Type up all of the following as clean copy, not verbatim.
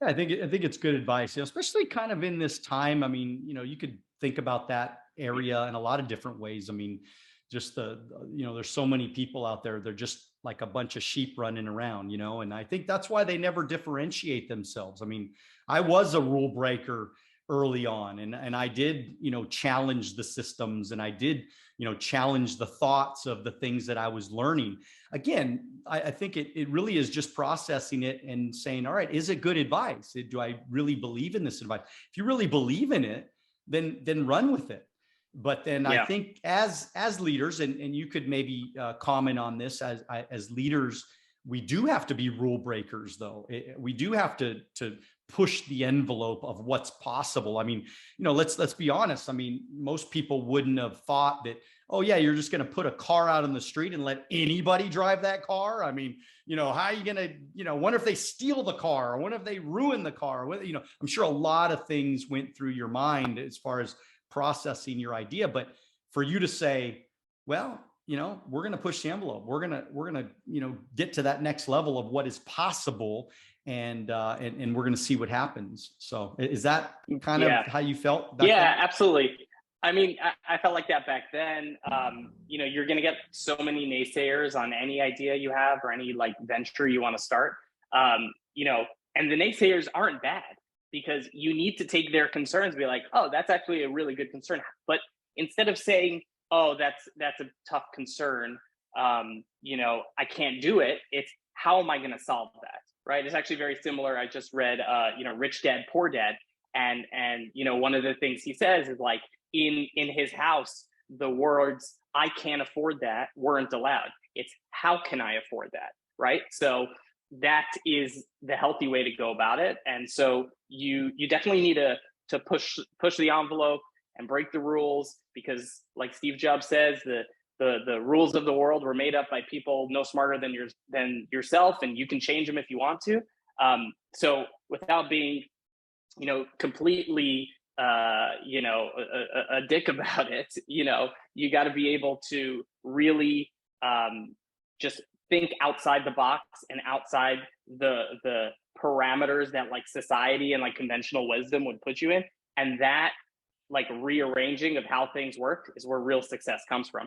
Yeah, I think it's good advice, especially kind of in this time. I mean, you could think about that area in a lot of different ways. I mean, just there's so many people out there. They're just like a bunch of sheep running around, and I think that's why they never differentiate themselves. I mean, I was a rule breaker early on, and I did, challenge the systems, and I did, challenge the thoughts of the things that I was learning. Again, I think it really is just processing it and saying, all right, is it good advice? Do I really believe in this advice? If you really believe in it, then run with it. But then I Yeah. think as leaders, and you could maybe comment on this, as leaders, we do have to be rule breakers, though. We do have to push the envelope of what's possible. I mean, let's be honest. I mean, most people wouldn't have thought that, oh yeah, you're just going to put a car out on the street and let anybody drive that car. I mean, how are you going to, wonder if they steal the car, or wonder if they ruin the car? I'm sure a lot of things went through your mind as far as processing your idea. But for you to say, well, we're going to push the envelope. We're going to, get to that next level of what is possible, and we're going to see what happens. So is that kind of how you felt? Yeah, absolutely. I mean, I felt like that back then. You're going to get so many naysayers on any idea you have or any like venture you want to start. And the naysayers aren't bad, because you need to take their concerns and be like, oh, that's actually a really good concern. But instead of saying, oh, that's a tough concern, I can't do it, it's how am I going to solve that, right? It's actually very similar. I just read, Rich Dad, Poor Dad. And one of the things he says is like, in his house, the words, I can't afford that, weren't allowed. It's how can I afford that, right? So that is the healthy way to go about it. And so you definitely need to push the envelope and break the rules, because like Steve Jobs says, the rules of the world were made up by people no smarter than yourself, and you can change them if you want to. So without being, completely, a dick about it, you got to be able to really just think outside the box and outside the parameters that like society and like conventional wisdom would put you in. And that like rearranging of how things work is where real success comes from.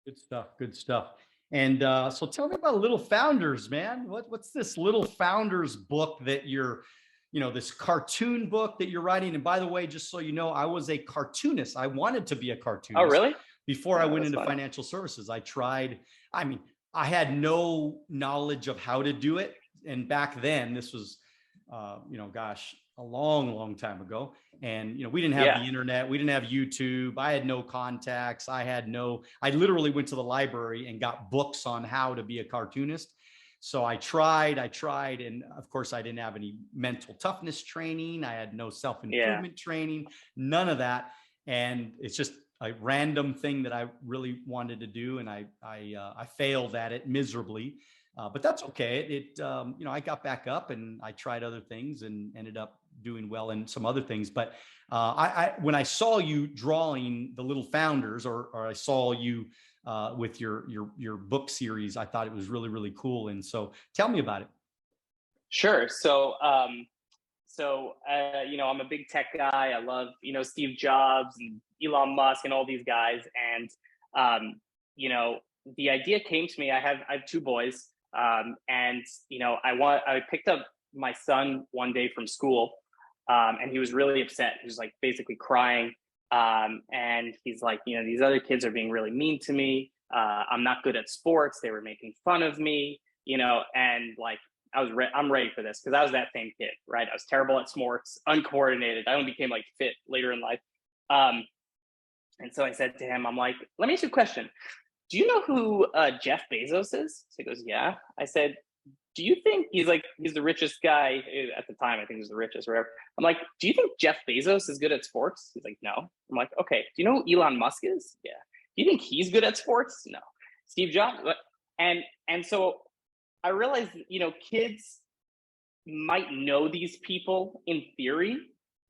Good stuff. Good stuff. And so tell me about Little Founders, man. What's this Little Founders book that you're, this cartoon book that you're writing? And by the way, just so you know, I was a cartoonist. I wanted to be a cartoonist. Oh, really? Before I went into financial services. I had no knowledge of how to do it. And back then, this was, a long time ago. And, we didn't have the internet. We didn't have YouTube. I had no contacts. I literally went to the library and got books on how to be a cartoonist. So I tried. And of course, I didn't have any mental toughness training. I had no self-improvement training, none of that. And it's just a random thing that I really wanted to do. And I failed at it miserably. But that's okay. I got back up and I tried other things and ended up doing well in some other things. But when I saw you drawing the Little Founders, or I saw you with your book series, I thought it was really, really cool. And so tell me about it. Sure. So, I'm a big tech guy. I love, Steve Jobs and Elon Musk and all these guys. And, the idea came to me. I have two boys. I picked up my son one day from school, and he was really upset. He was like basically crying. And he's like, these other kids are being really mean to me. I'm not good at sports. They were making fun of me, and like, I'm ready for this, because I was that same kid, right? I was terrible at sports, uncoordinated. I only became like fit later in life. And so I said to him, I'm like, let me ask you a question. Do you know who Jeff Bezos is? So he goes, yeah. I said, do you think he's the richest guy at the time? I think he was the richest, or whatever. I'm like, do you think Jeff Bezos is good at sports? He's like, no. I'm like, okay. Do you know who Elon Musk is? Yeah. Do you think he's good at sports? No. Steve Jobs? And so I realized, kids might know these people in theory,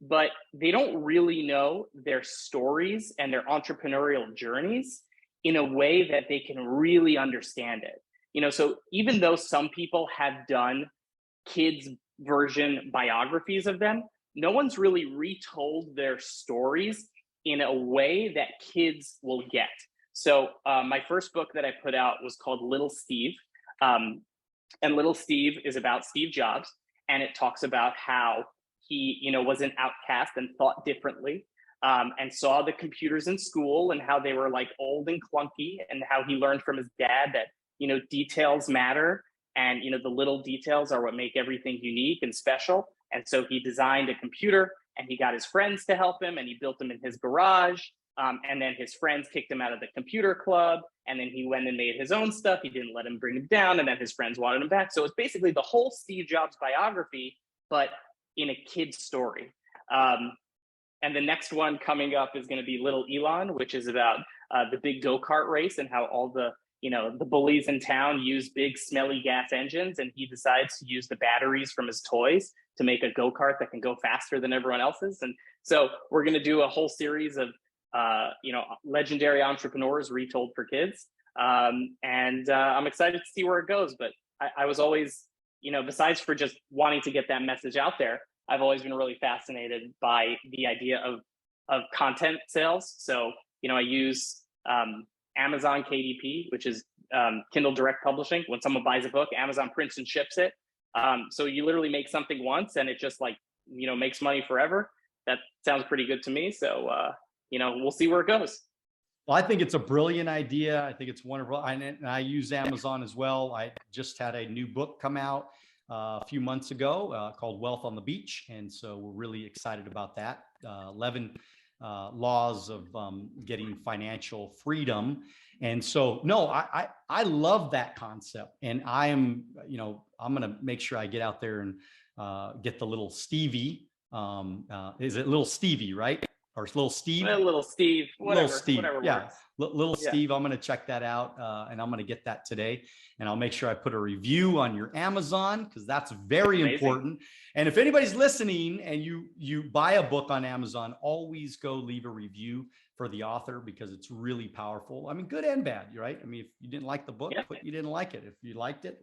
but they don't really know their stories and their entrepreneurial journeys in a way that they can really understand it. So even though some people have done kids version biographies of them, no one's really retold their stories in a way that kids will get. So my first book that I put out was called Little Steve. And Little Steve is about Steve Jobs. And it talks about how he, was an outcast and thought differently, and saw the computers in school and how they were like old and clunky, and how he learned from his dad that, details matter. And, the little details are what make everything unique and special. And so he designed a computer, and he got his friends to help him, and he built them in his garage. And then his friends kicked him out of the computer club. And then he went and made his own stuff. He didn't let him bring him down. And then his friends wanted him back. So it's basically the whole Steve Jobs biography, but in a kid's story. And the next one coming up is going to be Little Elon, which is about the big go-kart race and how all the bullies in town use big smelly gas engines, and he decides to use the batteries from his toys to make a go-kart that can go faster than everyone else's. And so we're going to do a whole series of legendary entrepreneurs retold for kids. And I'm excited to see where it goes. But I was always, besides for just wanting to get that message out there, I've always been really fascinated by the idea of content sales. So, I use Amazon KDP, which is Kindle Direct Publishing. When someone buys a book, Amazon prints and ships it. So you literally make something once and it just makes money forever. That sounds pretty good to me. So, we'll see where it goes. Well, I think it's a brilliant idea. I think it's wonderful. I use Amazon as well. I just had a new book come out a few months ago called Wealth on the Beach. And so we're really excited about that. 11 laws of getting financial freedom. And so, no, I love that concept. And I am, I'm going to make sure I get out there and get the little Stevie. Is it little Stevie, right? Or little Steve? Little Steve, whatever, little Steve, whatever yeah. works. Little Steve, I'm going to check that out, and I'm going to get that today. And I'll make sure I put a review on your Amazon, because that's very important. And if anybody's listening and you buy a book on Amazon, always go leave a review for the author, because it's really powerful. I mean, good and bad, right? I mean, if you didn't like the book, put you didn't like it. If you liked it.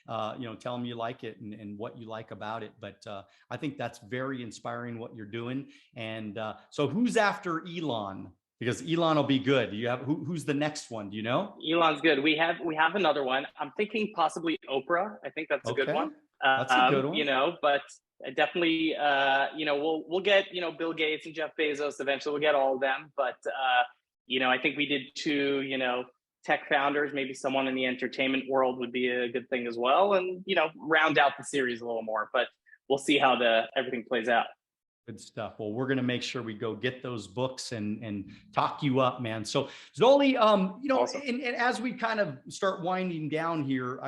Tell them you like it and what you like about it. But I think that's very inspiring what you're doing. And so who's after Elon? Because Elon will be good. Do you have who's the next one? Do you know? Elon's good. We have another one. I'm thinking possibly Oprah. I think that's a good one. That's a good one. But definitely, we'll get, Bill Gates and Jeff Bezos eventually. We'll get all of them. But, I think we did two, tech founders, maybe someone in the entertainment world would be a good thing as well. And, round out the series a little more, but we'll see how everything plays out. Good stuff. Well, we're going to make sure we go get those books and talk you up, man. So Zoli, awesome. and as we kind of start winding down here,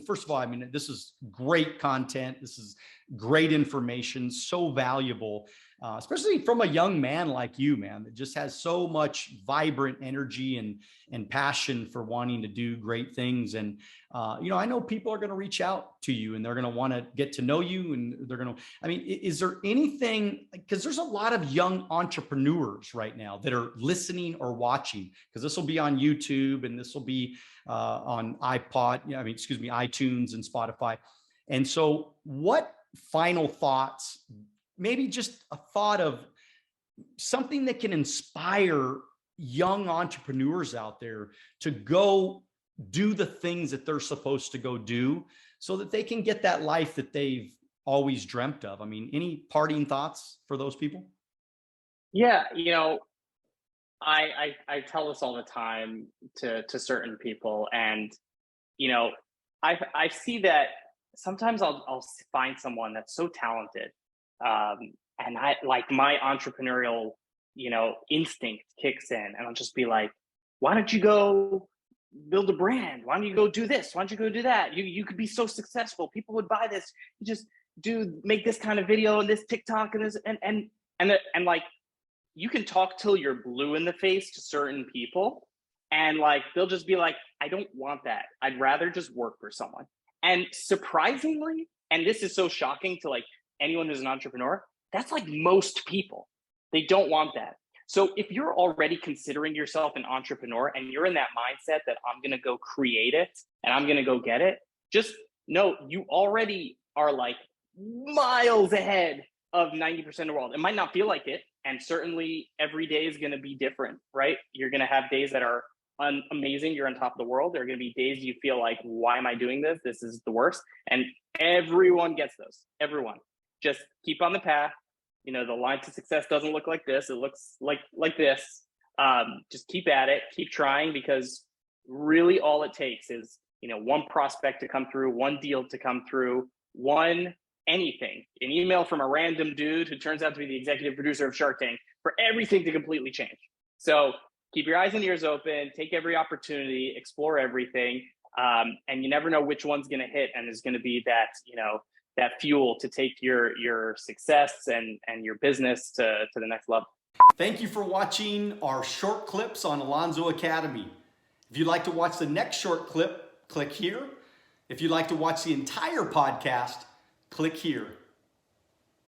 first of all, this is great content. This is great information, so valuable, especially from a young man like you, man, that just has so much vibrant energy and passion for wanting to do great things. And, I know people are going to reach out to you and they're going to want to get to know you, and they're going to, is there anything, because there's a lot of young entrepreneurs right now that are listening or watching, because this will be on YouTube and this will be on iTunes and Spotify. And so what final thoughts, maybe just a thought of something that can inspire young entrepreneurs out there to go do the things that they're supposed to go do so that they can get that life that they've always dreamt of? Any parting thoughts for those people? Yeah. I tell this all the time to certain people, and, I see that sometimes I'll find someone that's so talented, and I like my entrepreneurial, instinct kicks in, and I'll just be like, why don't you go build a brand? Why don't you go do this? Why don't you go do that? You could be so successful. People would buy this. You just make this kind of video and this TikTok and this and like, you can talk till you're blue in the face to certain people, and like they'll just be like, I don't want that. I'd rather just work for someone. And surprisingly, and this is so shocking to like anyone who's an entrepreneur, that's like most people. They don't want that. So if you're already considering yourself an entrepreneur and you're in that mindset that I'm going to go create it and I'm going to go get it, just know you already are like miles ahead of 90% of the world. It might not feel like it. And certainly every day is going to be different, right? You're going to have days that are amazing. You're on top of the world. There are going to be days you feel like, why am I doing this? This is the worst. And everyone gets those. Everyone. Just keep on the path. You know, the line to success doesn't look like this. It looks like this. Just keep at it. Keep trying, because really all it takes is, you know, one prospect to come through, one deal to come through, anything, an email from a random dude who turns out to be the executive producer of Shark Tank, for everything to completely change. So keep your eyes and ears open, take every opportunity, explore everything. And you never know which one's going to hit. And there's going to be that, you know, that fuel to take your success and your business to the next level. Thank you for watching our short clips on Alonzo Academy. If you'd like to watch the next short clip, click here. If you'd like to watch the entire podcast, click here.